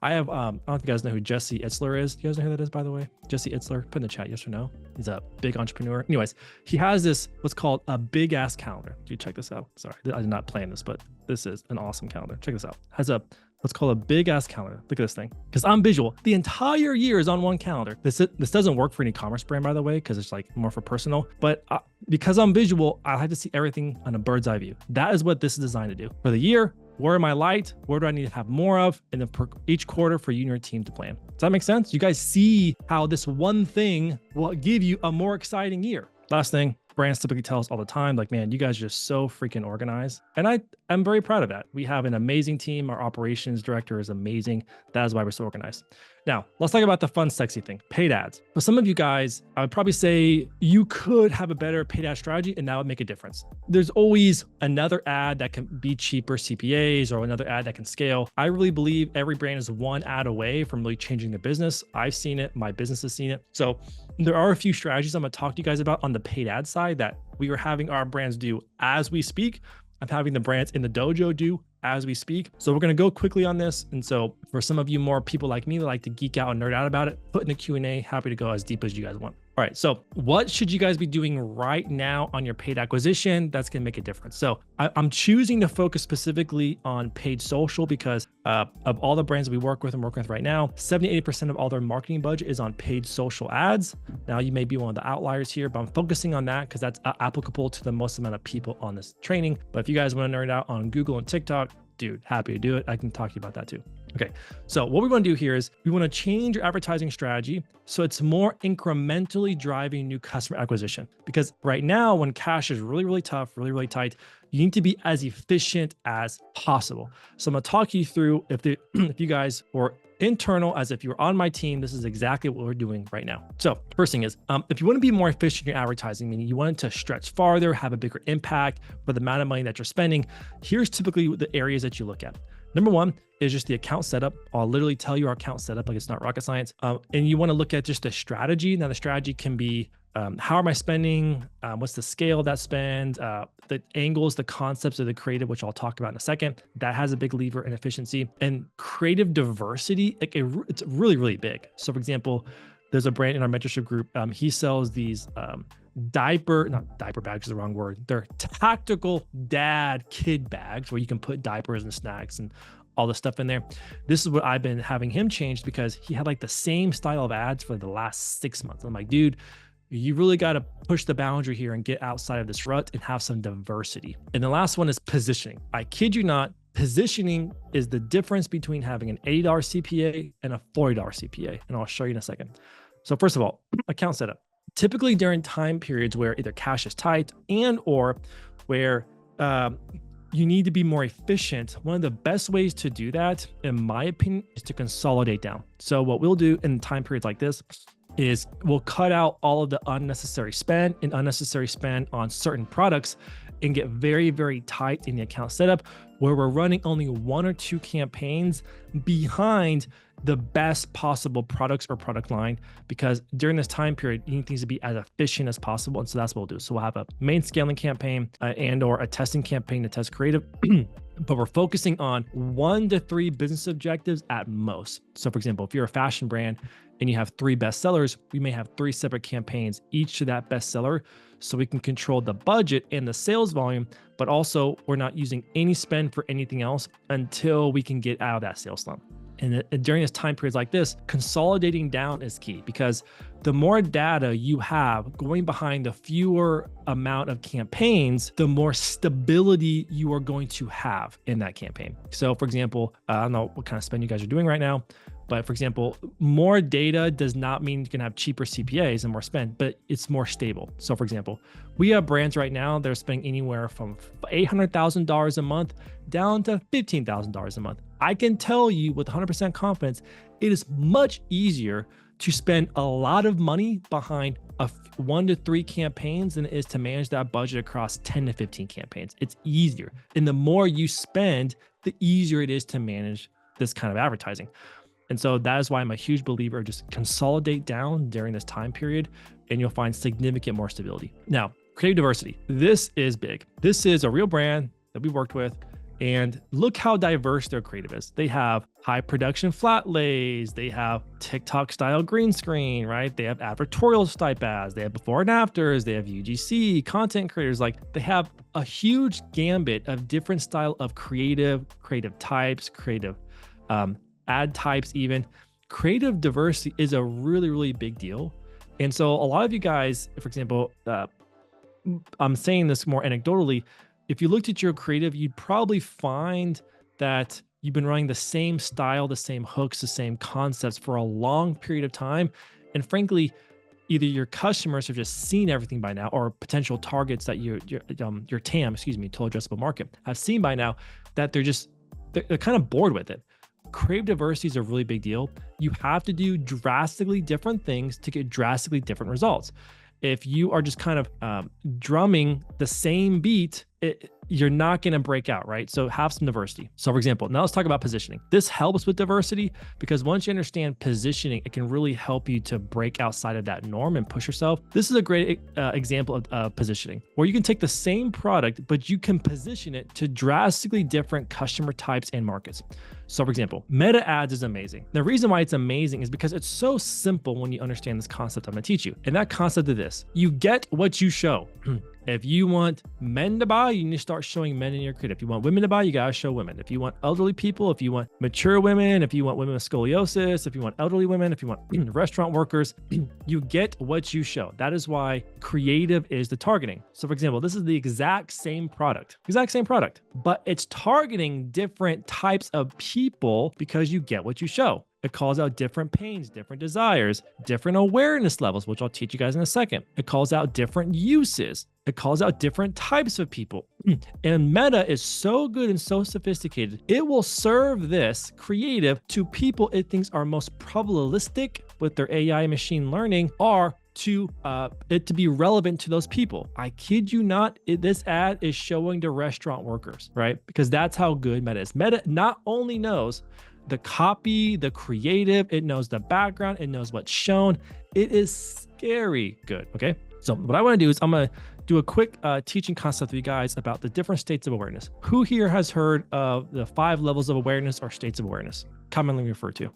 I have, I don't know if you guys know who Jesse Itzler is. You guys know who that is, by the way? Jesse Itzler, put in the chat, yes or no? He's a big entrepreneur. Anyways, he has this, what's called a big ass calendar. Do you check this out? Sorry, I did not plan this, but this is an awesome calendar. Check this out. Has a what's called a big ass calendar. Look at this thing. Because I'm visual. The entire year is on one calendar. This doesn't work for an e-commerce brand, by the way, because it's like more for personal. But because I'm visual, I have to see everything on a bird's eye view. That is what this is designed to do. For the year, where am I light? Where do I need to have more of? And then per each quarter for you and your team to plan. Does that make sense? You guys see how this one thing will give you a more exciting year. Last thing, brands typically tell us all the time, like, man, you guys are just so freaking organized. And I'm very proud of that. We have an amazing team. Our operations director is amazing. That is why we're so organized. Now, let's talk about the fun, sexy thing, paid ads. For some of you guys, I would probably say you could have a better paid ad strategy and that would make a difference. There's always another ad that can be cheaper CPAs or another ad that can scale. I really believe every brand is one ad away from really changing the business. I've seen it. My business has seen it. So there are a few strategies I'm going to talk to you guys about on the paid ad side that we are having our brands do as we speak. I'm having the brands in the dojo do as we speak. So we're going to go quickly on this. And so for some of you more people like me that like to geek out and nerd out about it, put in the Q&A, happy to go as deep as you guys want. All right, so what should you guys be doing right now on your paid acquisition that's going to make a difference? So I'm choosing to focus specifically on paid social because of all the brands we work with and working with right now, 70-80% of all their marketing budget is on paid social ads. Now, you may be one of the outliers here, but I'm focusing on that because that's applicable to the most amount of people on this training. But if you guys want to nerd out on Google and TikTok, dude, happy to do it. I can talk to you about that too. Okay, so what we want to do here is we want to change your advertising strategy so it's more incrementally driving new customer acquisition. Because right now, when cash is really, really tough, really, really tight, you need to be as efficient as possible. So I'm going to talk you through if you guys were internal, as if you're on my team, this is exactly what we're doing right now. So first thing is, if you want to be more efficient in your advertising, meaning you want it to stretch farther, have a bigger impact for the amount of money that you're spending, here's typically the areas that you look at. Number one is just the account setup. I'll literally tell you our account setup, like it's not rocket science. And you want to look at just the strategy. Now the strategy can be, how am I spending? What's the scale of that spend? The angles, the concepts of the creative, which I'll talk about in a second. That has a big lever in efficiency. And creative diversity, it's really, really big. So for example, there's a brand in our mentorship group. He sells these not diaper bags is the wrong word. They're tactical dad kid bags where you can put diapers and snacks and all the stuff in there. This is what I've been having him change because he had like the same style of ads for the last 6 months. I'm like, dude, you really got to push the boundary here and get outside of this rut and have some diversity. And the last one is positioning. I kid you not, positioning is the difference between having an $80 CPA and a $40 CPA. And I'll show you in a second. So first of all, account setup. Typically during time periods where either cash is tight and or where you need to be more efficient, one of the best ways to do that, in my opinion, is to consolidate down. So what we'll do in time periods like this is we'll cut out all of the unnecessary spend on certain products and get very, very tight in the account setup where we're running only 1 or 2 campaigns behind the best possible products or product line, because during this time period, you need things to be as efficient as possible. And so that's what we'll do. So we'll have a main scaling campaign and or a testing campaign to test creative, but we're focusing on 1 to 3 business objectives at most. So for example, if you're a fashion brand and you have 3 bestsellers, we may have 3 separate campaigns, each to that bestseller, so we can control the budget and the sales volume, but also we're not using any spend for anything else until we can get out of that sales slump. And during this time periods like this, consolidating down is key, because the more data you have going behind the fewer amount of campaigns, the more stability you are going to have in that campaign. So for example, I don't know what kind of spend you guys are doing right now, but for example, more data does not mean you can have cheaper CPAs and more spend, but it's more stable. So for example, we have brands right now that are spending anywhere from $800,000 a month down to $15,000 a month. I can tell you with 100% confidence, it is much easier to spend a lot of money behind 1 to 3 campaigns than it is to manage that budget across 10 to 15 campaigns. It's easier. And the more you spend, the easier it is to manage this kind of advertising. And so that is why I'm a huge believer of just consolidate down during this time period, and you'll find significant more stability. Now, creative diversity. This is big. This is a real brand that we worked with, and look how diverse their creative is. They have high production flat lays. They have TikTok style green screen, right? They have advertorial type ads. They have before and afters. They have UGC, content creators. Like, they have a huge gambit of different style of creative types, creative ad types even. Creative diversity is a really, really big deal. And so a lot of you guys, for example, I'm saying this more anecdotally, if you looked at your creative, you'd probably find that you've been running the same style, the same hooks, the same concepts for a long period of time. And frankly, either your customers have just seen everything by now, or potential targets that your TAM, total addressable market, have seen by now, that they're kind of bored with it. Creative diversity is a really big deal. You have to do drastically different things to get drastically different results. If you are just kind of drumming the same beat, you're not going to break out, right? So have some diversity. So for example, now let's talk about positioning. This helps with diversity because once you understand positioning, it can really help you to break outside of that norm and push yourself. This is a great example of positioning, where you can take the same product, but you can position it to drastically different customer types and markets. So for example, meta ads is amazing. The reason why it's amazing is because it's so simple when you understand this concept I'm going to teach you. And that concept is this: you get what you show. If you want men to buy, you need to start showing men in your creative. If you want women to buy, you got to show women. If you want elderly people, if you want mature women, if you want women with scoliosis, if you want elderly women, if you want restaurant workers, you get what you show. That is why creative is the targeting. So for example, this is the exact same product, but it's targeting different types of people because you get what you show. It calls out different pains, different desires, different awareness levels, which I'll teach you guys in a second. It calls out different uses. It calls out different types of people. And Meta is so good and so sophisticated. It will serve this creative to people it thinks are most probabilistic with their AI machine learning, or to it to be relevant to those people. I kid you not, this ad is showing to restaurant workers, right? Because that's how good Meta is. Meta not only knows the copy, the creative, it knows the background, it knows what's shown. It is scary good, okay? So what I want to do is I'm going to do a quick teaching concept with you guys about the different states of awareness. Who here has heard of the 5 levels of awareness or states of awareness, commonly referred to?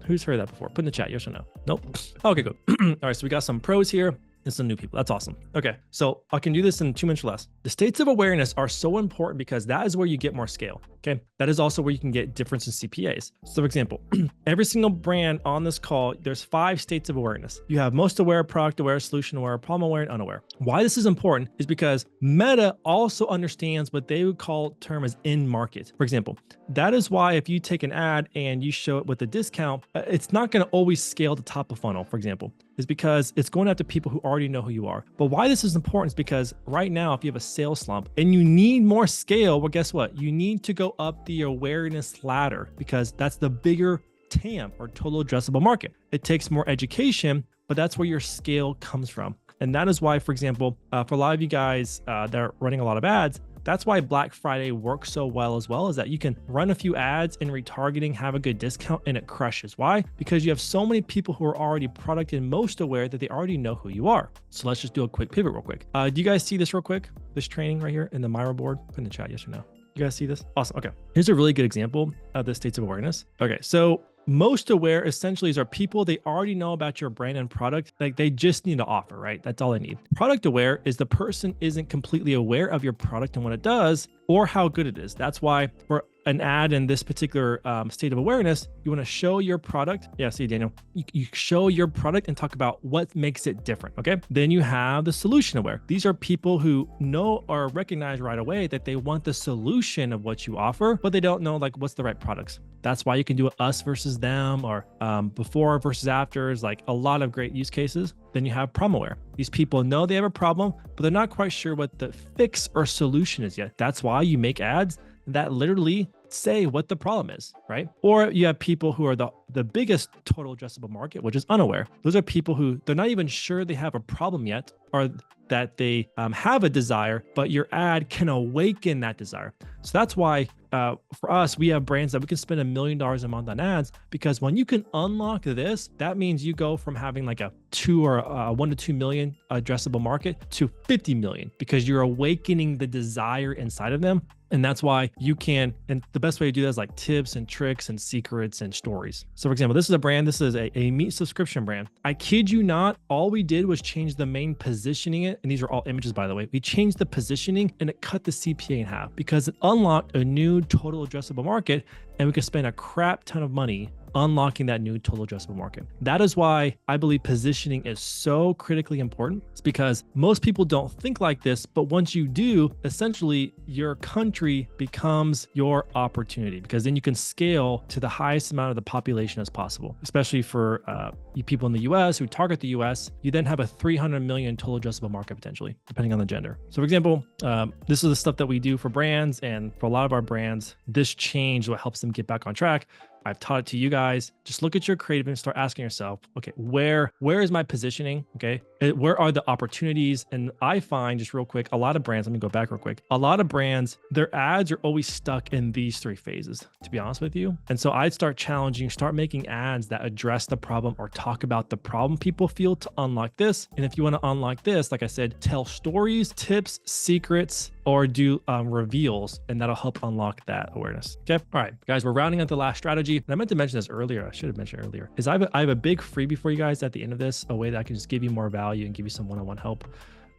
Who's heard that before? Put in the chat, yes or no? Nope. Okay, good. All right, so we got some pros here and some new people. That's awesome. Okay, so I can do this in 2 minutes or less. The states of awareness are so important because that is where you get more scale, okay? That is also where you can get difference in CPAs. So for example, every single brand on this call, there's 5 states of awareness. You have most aware, product aware, solution aware, problem aware, and unaware. Why this is important is because Meta also understands what they would call term as in market. For example, that is why if you take an ad and you show it with a discount, it's not going to always scale to top of funnel, for example, is because it's going after people who already know who you are. But why this is important is because right now, if you have a sales slump and you need more scale, well, guess what? You need to go up the awareness ladder because that's the bigger TAM or total addressable market. It takes more education, but that's where your scale comes from. And that is why, for example, for a lot of you guys that are running a lot of ads, that's why Black Friday works so well as well, is that you can run a few ads in retargeting, have a good discount, and it crushes. Why? Because you have so many people who are already product and most aware that they already know who you are. So let's just do a quick pivot real quick. Do you guys see this real quick? This training right here in the Miro board? Put in the chat, yes or no? You guys see this? Awesome. Okay. Here's a really good example of the states of awareness. Okay. So most aware essentially are people they already know about your brand and product. Like they just need to offer, right? That's all they need. Product aware is the person isn't completely aware of your product and what it does or how good it is. That's why for an ad in this particular state of awareness, you want to show your product. Yeah, see, Daniel, you show your product and talk about what makes it different. Okay. Then you have the solution aware. These are people who know or recognize right away that they want the solution of what you offer, but they don't know like what's the right products. That's why you can do us versus them or before versus after is like a lot of great use cases. Then you have problem aware. These people know they have a problem, but they're not quite sure what the fix or solution is yet. That's why you make ads that literally say what the problem is, right? Or you have people who are the biggest total addressable market, which is unaware. Those are people who they're not even sure they have a problem yet or that they have a desire, but your ad can awaken that desire. So that's why for us, we have brands that we can spend $1 million a month on ads because when you can unlock this, that means you go from having like a 2 or 1 to 2 million addressable market to 50 million because you're awakening the desire inside of them. And that's why you can, and the best way to do that is like tips and tricks and secrets and stories. So for example, this is a brand, this is a meat subscription brand. I kid you not, all we did was change the main positioning it. And these are all images, by the way. We changed the positioning and it cut the CPA in half because it unlocked a new total addressable market and we could spend a crap ton of money unlocking that new total addressable market. That is why I believe positioning is so critically important. It's because most people don't think like this, but once you do, essentially your country becomes your opportunity because then you can scale to the highest amount of the population as possible, especially for you people in the US who target the US, you then have a 300 million total addressable market potentially, depending on the gender. So for example, this is the stuff that we do for brands, and for a lot of our brands, this change what helps them get back on track. I've taught it to you guys. Just look at your creative and start asking yourself, okay, where is my positioning? Okay, where are the opportunities? And I find, just real quick, a lot of brands, let me go back real quick. A lot of brands, their ads are always stuck in these 3 phases, to be honest with you. And so I'd start challenging, start making ads that address the problem or talk about the problem people feel to unlock this. And if you want to unlock this, like I said, tell stories, tips, secrets, or do reveals, and that'll help unlock that awareness. Okay. All right, guys, we're rounding out the last strategy. And I meant to mention this earlier. I should have mentioned earlier is I have a big freebie for you guys at the end of this, a way that I can just give you more value and give you some one-on-one help.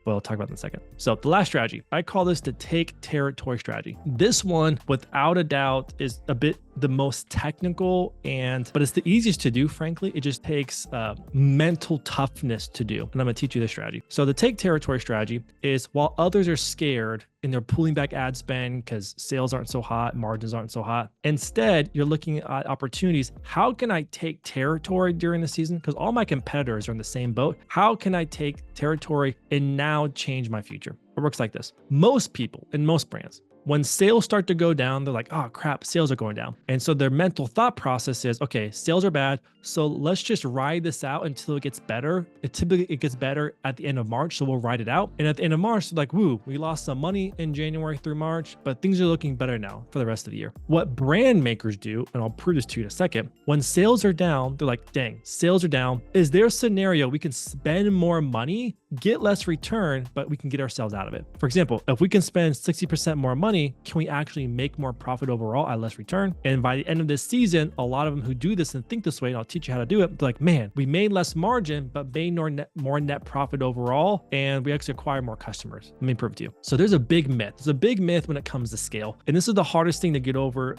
but I'll talk about it in a second. So the last strategy, I call this the take territory strategy. This one, without a doubt, is a bit the most technical, but it's the easiest to do, frankly. It just takes mental toughness to do. And I'm gonna teach you this strategy. So the take territory strategy is, while others are scared and they're pulling back ad spend because sales aren't so hot, margins aren't so hot, instead, you're looking at opportunities. How can I take territory during the season? Because all my competitors are in the same boat. How can I take territory and now change my future? It works like this. Most people in most brands, when sales start to go down, they're like, oh crap, sales are going down. And so their mental thought process is, okay, sales are bad, so let's just ride this out until it gets better. Typically gets better at the end of March, so we'll ride it out. And at the end of March, they're like, woo, we lost some money in January through March, but things are looking better now for the rest of the year. What brand makers do, and I'll prove this to you in a second, when sales are down, they're like, dang, sales are down. Is there a scenario we can spend more money, get less return, but we can get ourselves out of it? For example, if we can spend 60% more money, can we actually make more profit overall at less return? And by the end of this season, a lot of them who do this and think this way, and I'll teach you how to do it, they're like, man, we made less margin, but made more net profit overall, and we actually acquire more customers. Let me prove it to you. So there's a big myth. There's a big myth when it comes to scale. And this is the hardest thing to get over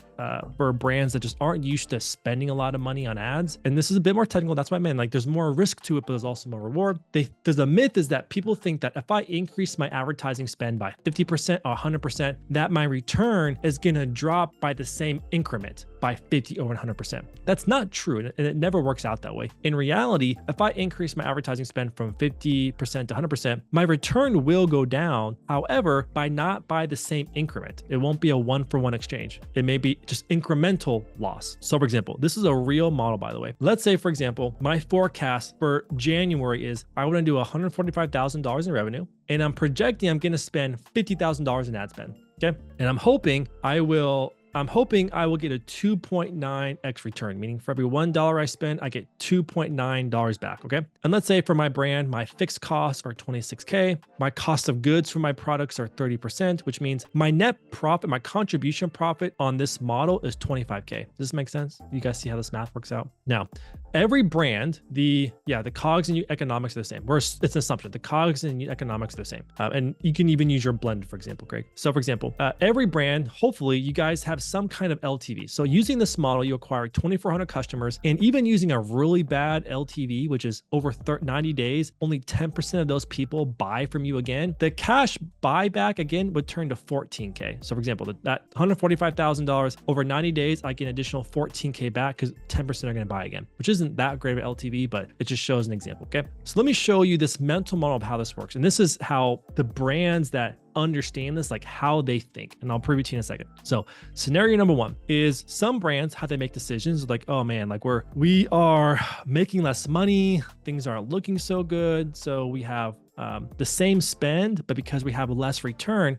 for brands that just aren't used to spending a lot of money on ads. And this is a bit more technical. That's why I meant, like, there's more risk to it, but there's also more reward. There's a myth is that people think that if I increase my advertising spend by 50% or 100%, that my return is going to drop by the same increment by 50 or 100%. That's not true, and it never works out that way. In reality, if I increase my advertising spend from 50% to 100%, my return will go down. However, not by the same increment. It won't be a one-for-one exchange. It may be just incremental loss. So for example, this is a real model, by the way. Let's say, for example, my forecast for January is I want to do $145,000 in revenue, and I'm projecting I'm going to spend $50,000 in ad spend. Okay. And I'm hoping I will get a 2.9x return, meaning for every $1 I spend, I get $2.9 back. Okay. And let's say for my brand, my fixed costs are $26K. My cost of goods for my products are 30%, which means my net profit, my contribution profit on this model is $25K. Does this make sense? You guys see how this math works out? Now, every brand, the COGS and economics are the same. It's an assumption. The COGS and economics are the same. And you can even use your blend, for example, Greg. So for example, every brand, hopefully you guys have some kind of LTV. So using this model, you acquire 2,400 customers, and even using a really bad LTV, which is over 90 days, only 10% of those people buy from you again. The cash buyback again would turn to 14K. So for example, that $145,000 over 90 days, I get an additional 14K back because 10% are going to buy again, which isn't that great of an LTV, but it just shows an example. Okay. So let me show you this mental model of how this works. And this is how the brands that understand this, like how they think, and I'll prove it to you in a second. So scenario number one is some brands, how they make decisions like, oh man, like we are making less money, things aren't looking so good, so we have the same spend, but because we have less return,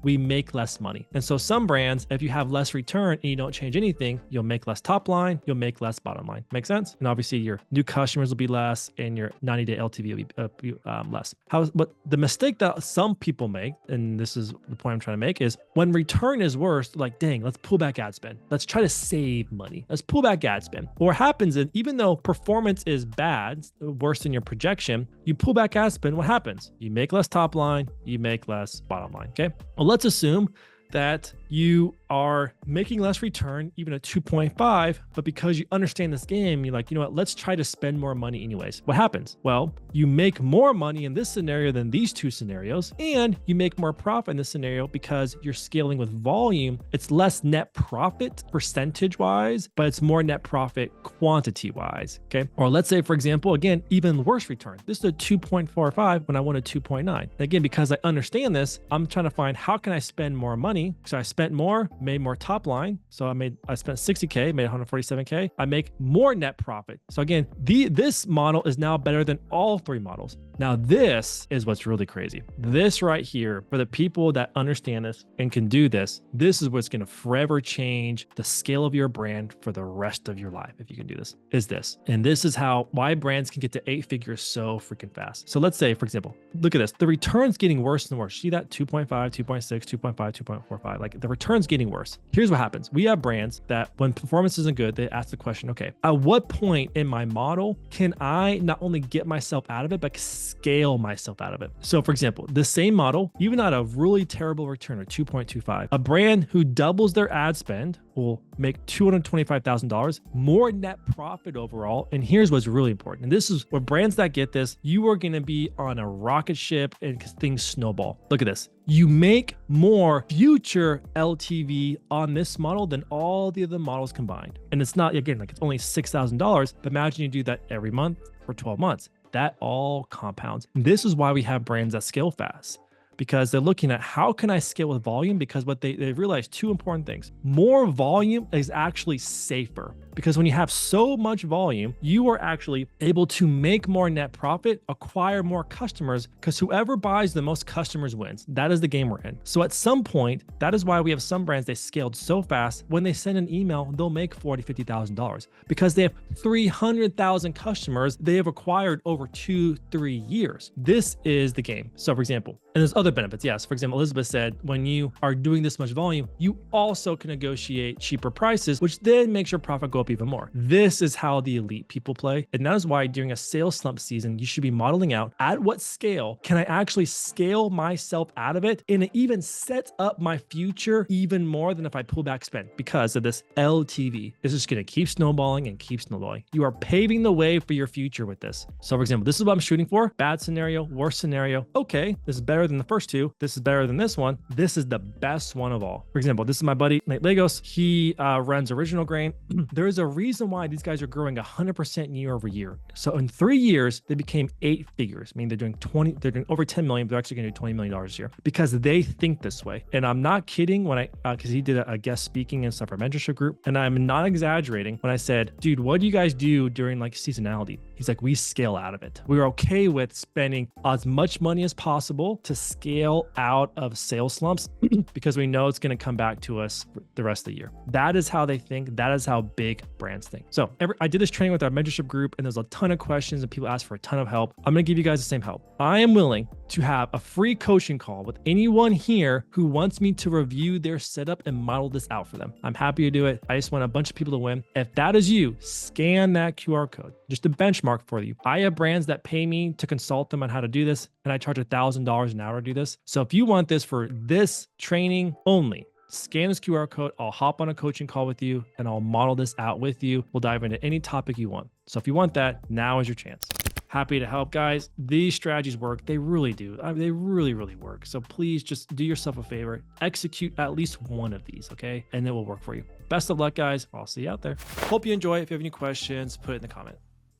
we make less money. And so some brands, if you have less return and you don't change anything, you'll make less top line, you'll make less bottom line. Make sense? And obviously your new customers will be less and your 90-day LTV will be less. But the mistake that some people make, and this is the point I'm trying to make, is when return is worse, like, dang, let's pull back ad spend. Let's try to save money. Let's pull back ad spend. What happens is, even though performance is bad, worse than your projection, you pull back ad spend, what happens? You make less top line, you make less bottom line. Okay. Well, let's assume that you are making less return, even at 2.5, but because you understand this game, you're like, you know what, let's try to spend more money anyways. What happens? Well, you make more money in this scenario than these two scenarios, and you make more profit in this scenario because you're scaling with volume. It's less net profit percentage-wise, but it's more net profit quantity-wise, okay? Or let's say, for example, again, even worse return. This is a 2.45 when I want a 2.9. Again, because I understand this, I'm trying to find how can I spend more money? So I spent more, made more top line. So I spent 60K, made 147K. I make more net profit. So again, this model is now better than all three models. Now, this is what's really crazy. This right here, for the people that understand this and can do this, this is what's going to forever change the scale of your brand for the rest of your life. If you can do this, is this. And this is why brands can get to 8 figures so freaking fast. So let's say, for example, look at this. The return's getting worse and worse. See that 2.5, 2.6, 2.5, 2.45, like the return's getting worse. Here's what happens. We have brands that when performance isn't good, they ask the question, okay, at what point in my model can I not only get myself out of it, but scale myself out of it. So for example, the same model, even at a really terrible return of 2.25, a brand who doubles their ad spend will make $225,000 more net profit overall. And here's what's really important. And this is where brands that get this, you are going to be on a rocket ship and things snowball. Look at this. You make more future LTV on this model than all the other models combined. And it's not, again, like it's only $6,000, but imagine you do that every month for 12 months. That all compounds. And this is why we have brands that scale fast, because they're looking at how can I scale with volume? Because what they realize two important things. More volume is actually safer, because when you have so much volume, you are actually able to make more net profit, acquire more customers, because whoever buys the most customers wins. That is the game we're in. So at some point, that is why we have some brands, they scaled so fast, when they send an email, they'll make $40,000, $50,000 because they have 300,000 customers they have acquired over 2-3 years. This is the game. So for example, and there's other benefits. Yes. For example, Elizabeth said, when you are doing this much volume, you also can negotiate cheaper prices, which then makes your profit go up even more. This is how the elite people play. And that is why during a sales slump season, you should be modeling out at what scale can I actually scale myself out of it, and it even sets up my future even more than if I pull back spend, because of this LTV. This is going to keep snowballing and keep snowballing. You are paving the way for your future with this. So for example, this is what I'm shooting for. Bad scenario, worst scenario. Okay, this is better than the first two. This is better than this one. This is the best one of all. For example, this is my buddy, Nate Lagos. He runs Original Grain. There is a reason why these guys are growing 100% year over year. So in 3 years, they became 8 figures. I mean, they're doing over 10 million, but they're actually going to do $20 million this year because they think this way. And I'm not kidding when because he did a guest speaking and stuff for mentorship group. And I'm not exaggerating when I said, dude, what do you guys do during like seasonality? He's like, we scale out of it. We're okay with spending as much money as possible to scale out of sales slumps because we know it's going to come back to us for the rest of the year. That is how they think. That is how big brands think. So I did this training with our mentorship group, and there's a ton of questions and people ask for a ton of help. I'm going to give you guys the same help. I am willing to have a free coaching call with anyone here who wants me to review their setup and model this out for them. I'm happy to do it. I just want a bunch of people to win. If that is you, scan that QR code, just a benchmark for you. I have brands that pay me to consult them on how to do this, and I charge $1,000 an hour to do this. So if you want this for this training only, scan this QR code. I'll hop on a coaching call with you and I'll model this out with you. We'll dive into any topic you want. So if you want that, now is your chance. Happy to help, guys. These strategies work. They really do. They really, really work. So please just do yourself a favor. Execute at least one of these, okay? And it will work for you. Best of luck, guys. I'll see you out there. Hope you enjoy. If you have any questions, put it in the comment.